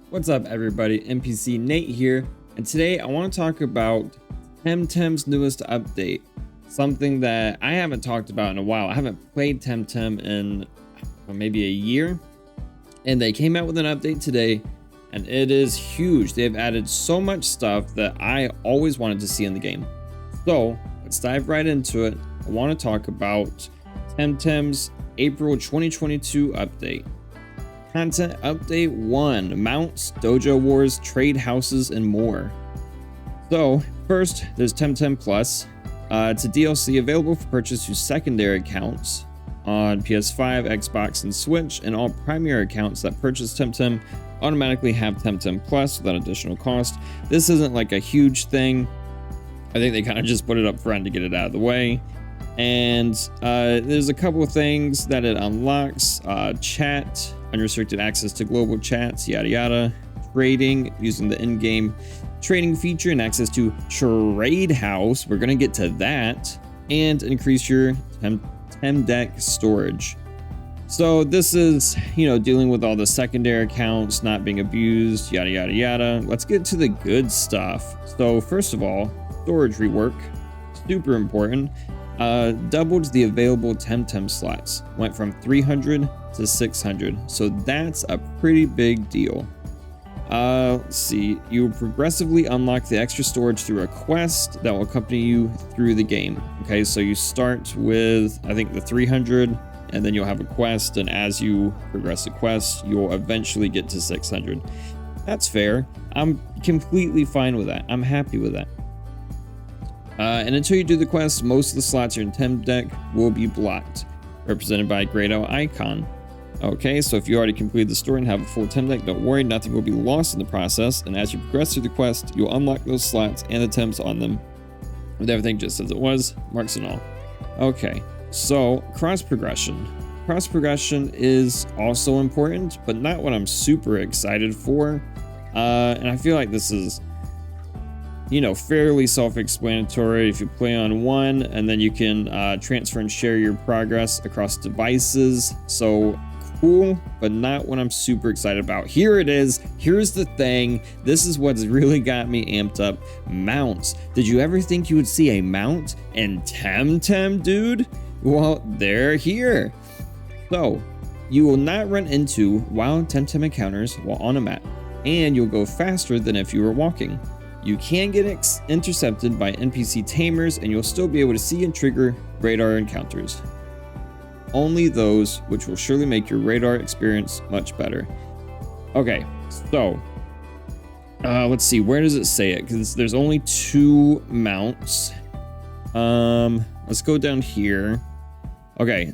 What's up everybody, NPC Nate here, and today I want to talk about TemTem's newest update. Something that I haven't talked about in a while. I haven't played TemTem in maybe a year, and they came out with an update today, and it is huge. They've added so much stuff that I always wanted to see in the game. So let's dive right into it. I want to talk about TemTem's April 2022 update. Content Update 1, Mounts, Dojo Wars, Trade Houses, and more. So, first, there's TemTem Plus. It's a DLC available for purchase to secondary accounts on PS5, Xbox, and Switch, and all primary accounts that purchase TemTem automatically have TemTem Plus without additional cost. This isn't like a huge thing. I think they kind of just put it up front to get it out of the way. And there's a couple of things that it unlocks. Chat, unrestricted access to global chats, yada yada. Trading using the in-game trading feature and access to Trade House. We're going to get to that. And increase your Tem deck storage. So this is, dealing with all the secondary accounts not being abused, yada yada yada. Let's get to the good stuff. So first of all, storage rework, super important. Doubled the available TemTem slots, went from 300 to 600, so that's a pretty big deal. Let's see, you progressively unlock the extra storage through a quest that will accompany you through the game. Okay, so you start with, I think, the 300, and then you'll have a quest, and as you progress the quest, you'll eventually get to 600. That's fair. I'm completely fine with that. I'm happy with that. And until you do the quest, most of the slots in your Tem deck will be blocked, represented by a grayed out icon. Okay, so if you already completed the story and have a full Tem deck, don't worry, nothing will be lost in the process, and as you progress through the quest, you'll unlock those slots and the Tems on them, with everything just as it was, marks and all. Okay, so cross progression. Cross progression is also important, but not what I'm super excited for, and I feel like this is fairly self-explanatory. If you play on one, and then you can transfer and share your progress across devices. So cool, but not what I'm super excited about. Here it is. Here's the thing. This is what's really got me amped up. Mounts. Did you ever think you would see a mount in TemTem, dude? Well, they're here. So you will not run into wild TemTem encounters while on a map, and you'll go faster than if you were walking. You can get intercepted by NPC tamers, and you'll still be able to see and trigger radar encounters. Only those, which will surely make your radar experience much better. Okay, so let's see, where does it say it? Because there's only 2 mounts. Let's go down here. Okay,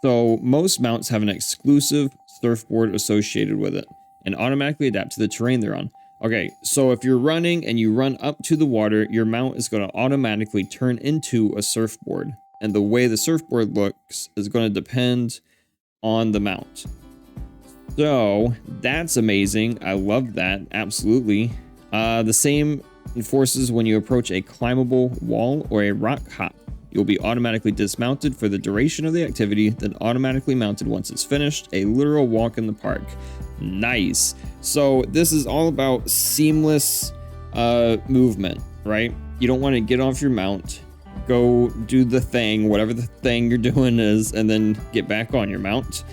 so most mounts have an exclusive surfboard associated with it and automatically adapt to the terrain they're on. Okay, so if you're running and you run up to the water, your mount is going to automatically turn into a surfboard. And the way the surfboard looks is going to depend on the mount. So that's amazing. I love that. Absolutely. The same enforces when you approach a climbable wall or a rock hop. You'll be automatically dismounted for the duration of the activity, then automatically mounted once it's finished. A literal walk in the park. Nice. So this is all about seamless movement, right? You don't want to get off your mount, go do the thing, whatever the thing you're doing is, and then get back on your mount.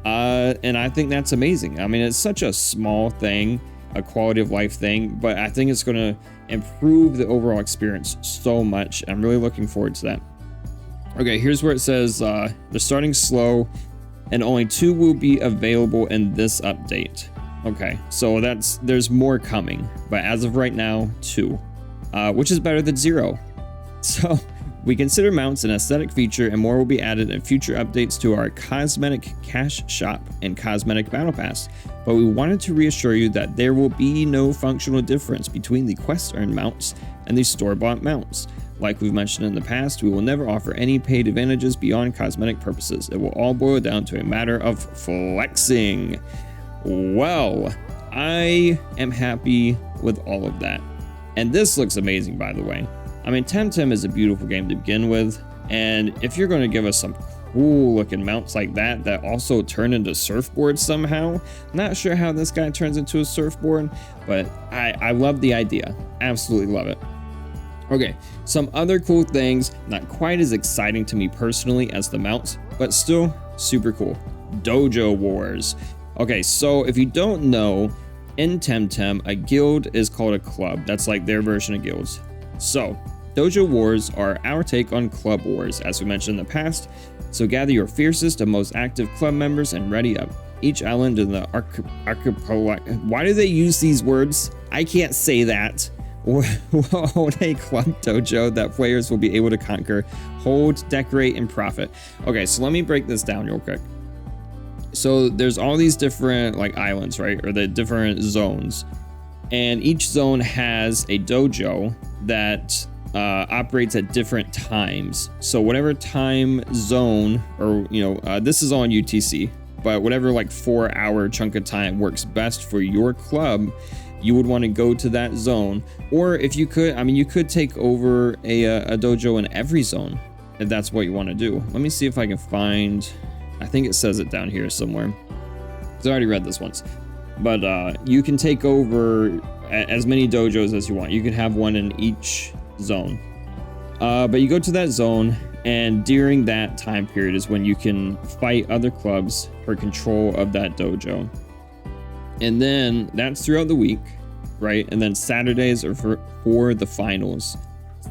And I think that's amazing. I mean, it's such a small thing, a quality of life thing, but I think it's going to improve the overall experience so much. I'm really looking forward to that. Okay, here's where it says they're starting slow, and only 2 will be available in this update. Okay, so there's more coming, but as of right now, 2, which is better than 0. So we consider mounts an aesthetic feature, and more will be added in future updates to our cosmetic cash shop and cosmetic battle pass. But we wanted to reassure you that there will be no functional difference between the quest earned mounts and the store-bought mounts. Like we've mentioned in the past, we will never offer any paid advantages beyond cosmetic purposes. It will all boil down to a matter of flexing. Well, I am happy with all of that. And this looks amazing, by the way. I mean, TemTem is a beautiful game to begin with, and if you're going to give us some cool looking mounts like that also turn into surfboards somehow. Not sure how this guy turns into a surfboard, but I love the idea. Absolutely love it. Okay, some other cool things, not quite as exciting to me personally as the mounts, but still super cool. Dojo Wars. Okay, so if you don't know, in TemTem, a guild is called a club. That's like their version of guilds. So, Dojo Wars are our take on Club Wars, as we mentioned in the past. So gather your fiercest and most active club members and ready up. Each island in the archipelago. Why do they use these words? I can't say that. Will hold a club dojo that players will be able to conquer, hold, decorate, and profit. Okay, so let me break this down real quick. So there's all these different like islands, right? Or the different zones. And each zone has a dojo that operates at different times. So whatever time zone, or this is on UTC, but whatever like 4-hour chunk of time works best for your club, you would want to go to that zone. Or if you could, I mean, you could take over a dojo in every zone if that's what you want to do. Let me see if I can find, I think it says it down here somewhere. I already read this once, but you can take over as many dojos as you want. You can have one in each zone. But you go to that zone, and during that time period is when you can fight other clubs for control of that dojo. And then that's throughout the week, right? And then Saturdays are for the finals.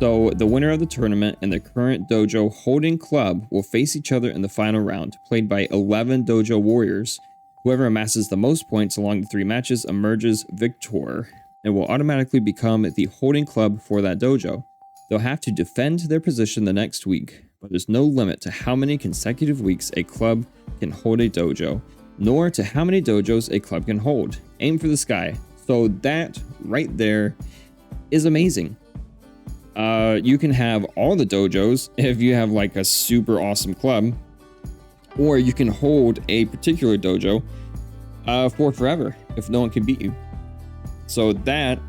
So the winner of the tournament and the current dojo holding club will face each other in the final round, played by 11 dojo warriors. Whoever amasses the most points along the 3 matches emerges victor and will automatically become the holding club for that dojo. They'll have to defend their position the next week, but there's no limit to how many consecutive weeks a club can hold a dojo, nor to how many dojos a club can hold. Aim for the sky. So that right there is amazing. You can have all the dojos if you have like a super awesome club, or you can hold a particular dojo for forever if no one can beat you. So that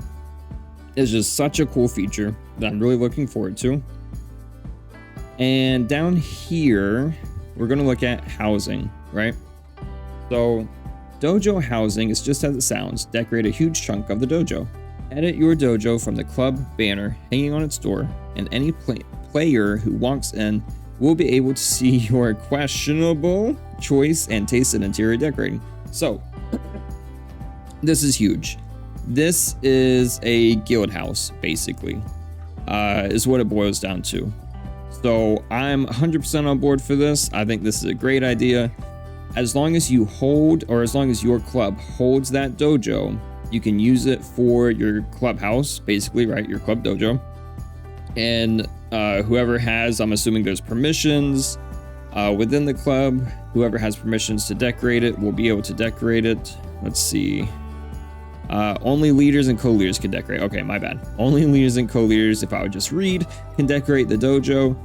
is just such a cool feature that I'm really looking forward to. And down here, we're going to look at housing, right? So dojo housing is just as it sounds. Decorate a huge chunk of the dojo. Edit your dojo from the club banner hanging on its door, and any player who walks in will be able to see your questionable choice and taste in interior decorating. So this is huge. This is a guild house, basically, is what it boils down to. So I'm 100% on board for this. I think this is a great idea. As long as you hold, or as long as your club holds that dojo, you can use it for your clubhouse, basically, right? Your club dojo. And whoever has, I'm assuming there's permissions within the club. Whoever has permissions to decorate it will be able to decorate it. Let's see. Only leaders and co-leaders can decorate. Okay, my bad. Only leaders and co-leaders, if I would just read, can decorate the dojo.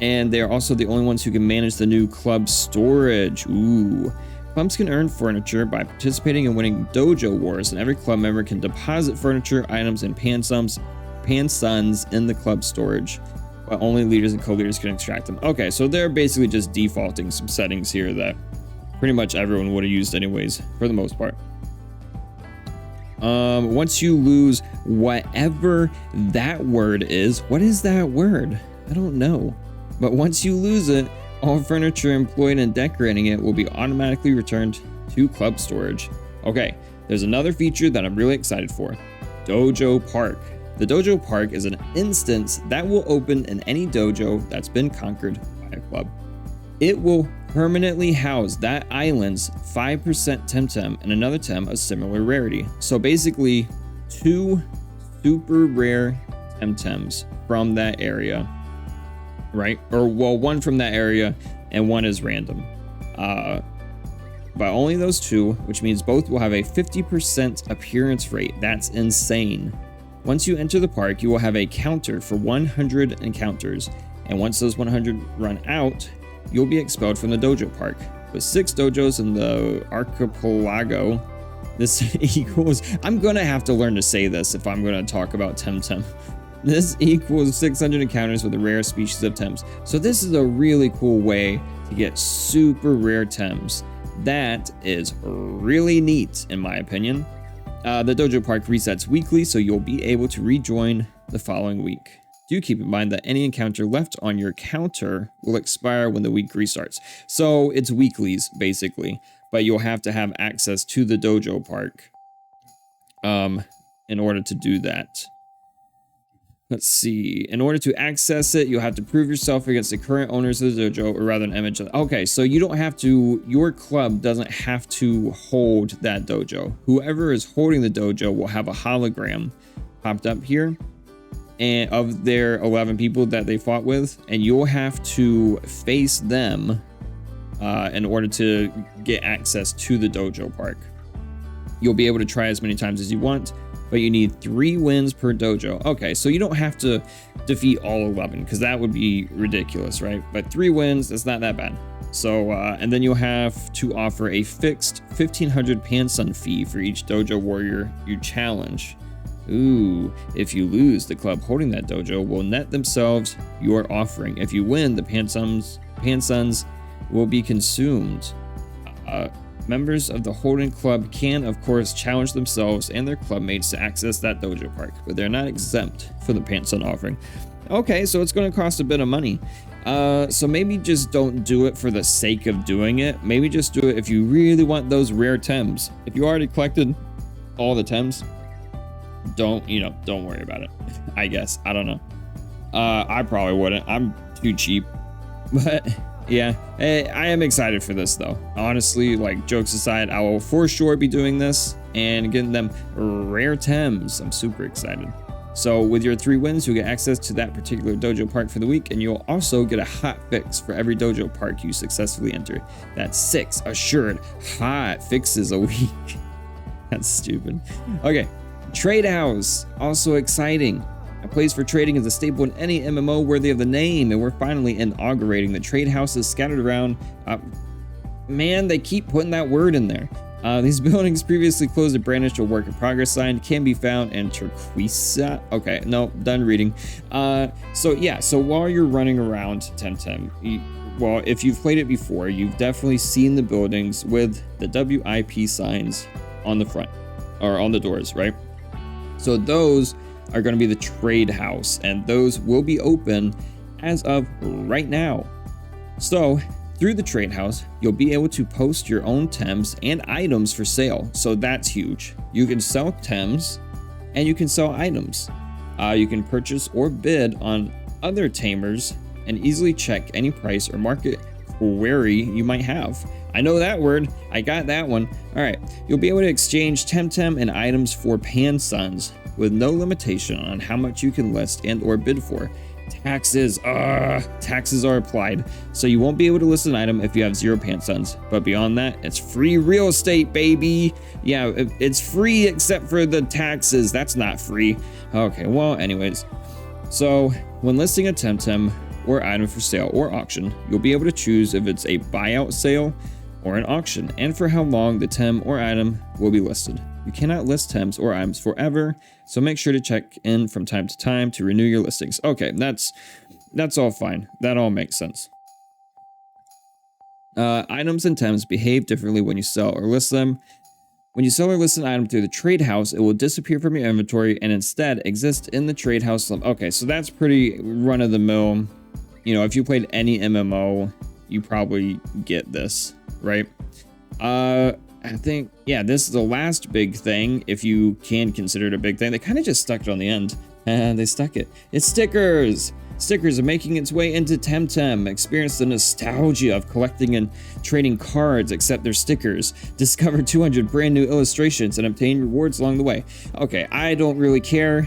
And they are also the only ones who can manage the new club storage. Ooh. Clubs can earn furniture by participating in winning Dojo Wars, and every club member can deposit furniture, items, and pansuns in the club storage, but only leaders and co-leaders can extract them. Okay, so they're basically just defaulting some settings here that pretty much everyone would have used anyways, for the most part. Once you lose whatever that word is, what is that word? I don't know. But once you lose it, all furniture employed in decorating it will be automatically returned to club storage. Okay, there's another feature that I'm really excited for. Dojo Park. The Dojo Park is an instance that will open in any dojo that's been conquered by a club. It will permanently house that island's 5% TemTem and another Tem of similar rarity. So basically, 2 super rare TemTems from that area. Right? Or, well, 1 from that area and 1 is random. But only those 2, which means both will have a 50% appearance rate. That's insane. Once you enter the park, you will have a counter for 100 encounters. And once those 100 run out, you'll be expelled from the dojo park. With 6 dojos in the archipelago, this equals... I'm going to have to learn to say this if I'm going to talk about TemTem. This equals 600 encounters with a rare species of Tems. So this is a really cool way to get super rare Tems. That is really neat, in my opinion. The Dojo Park resets weekly, so you'll be able to rejoin the following week. Do keep in mind that any encounter left on your counter will expire when the week restarts. So it's weeklies, basically, but you'll have to have access to the Dojo Park in order to do that. Let's see. In order to access it, you'll have to prove yourself against the current owners of the dojo, or rather an image. Okay, so you don't have to, your club doesn't have to hold that dojo. Whoever is holding the dojo will have a hologram popped up here and of their 11 people that they fought with, and you'll have to face them in order to get access to the dojo park. You'll be able to try as many times as you want, but you need 3 wins per dojo. Okay, so you don't have to defeat all 11 because that would be ridiculous, right? But 3 wins, that's not that bad. So, and then you'll have to offer a fixed 1,500 Pansun fee for each dojo warrior you challenge. Ooh, if you lose, the club holding that dojo will net themselves your offering. If you win, the Pansuns will be consumed. Members of the holding club can, of course, challenge themselves and their clubmates to access that dojo park, but they're not exempt for the Pansun offering. Okay, so it's going to cost a bit of money. So maybe just don't do it for the sake of doing it. Maybe just do it if you really want those rare Tems. If you already collected all the Tems, don't worry about it. I guess. I don't know. I probably wouldn't. I'm too cheap. But yeah, I am excited for this though. Honestly, like, jokes aside, I will for sure be doing this and getting them rare Tems. I'm super excited. So with your 3 wins, you'll get access to that particular dojo park for the week, and you'll also get a hot fix for every dojo park you successfully enter. That's 6 assured hot fixes a week. That's stupid. Okay, Trade House, also exciting. A place for trading is a staple in any MMO worthy of the name, and we're finally inaugurating the trade houses scattered around. Man, they keep putting that word in there. These buildings previously closed and brandished a work in progress sign can be found in Turquesa. Okay, no, done reading. So while you're running around TemTem, well, if you've played it before, you've definitely seen the buildings with the WIP signs on the front or on the doors, right? So those are going to be the trade house, and those will be open as of right now. So through the trade house, you'll be able to post your own Tems and items for sale. So that's huge. You can sell Tems and you can sell items. You can purchase or bid on other tamers and easily check any price or market query you might have. I know that word. I got that one. All right. You'll be able to exchange TemTem and items for Pansuns with no limitation on how much you can list and or bid for. Taxes are applied, so you won't be able to list an item if you have 0 Pansuns, but beyond that, it's free real estate, baby. Yeah, it's free except for the taxes. That's not free. Okay, well, anyways, so when listing a TemTem or item for sale or auction, you'll be able to choose if it's a buyout sale or an auction, and for how long the Tem or item will be listed. You cannot list Tems or items forever, so make sure to check in from time to time to renew your listings. Okay, that's all fine. That all makes sense. Items and Tems behave differently when you sell or list them. When you sell or list an item through the trade house, it will disappear from your inventory and instead exist in the trade house. Okay, so that's pretty run-of-the-mill. You know, if you played any MMO, you probably get this, right? I think, yeah, this is the last big thing, if you can consider it a big thing. They kind of just stuck it on the end, and they stuck it. It's stickers! Stickers are making its way into TemTem. Experience the nostalgia of collecting and trading cards, except they're stickers. Discover 200 brand new illustrations and obtain rewards along the way. Okay, I don't really care.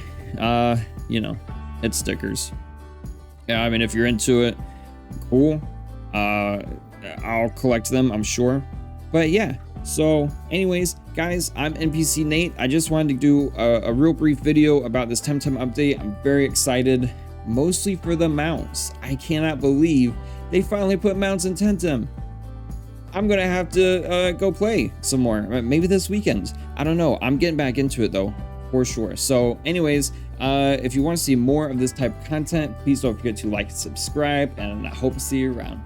You know, it's stickers. Yeah, I mean, if you're into it, cool. I'll collect them, I'm sure. But yeah. So anyways, guys, I'm NPC Nate. I just wanted to do a real brief video about this TemTem update. I'm very excited, mostly for the mounts. I cannot believe they finally put mounts in TemTem. I'm gonna have to go play some more, maybe this weekend. I don't know. I'm getting back into it though, for sure. So anyways, if you want to see more of this type of content, please don't forget to like and subscribe, and I hope to see you around.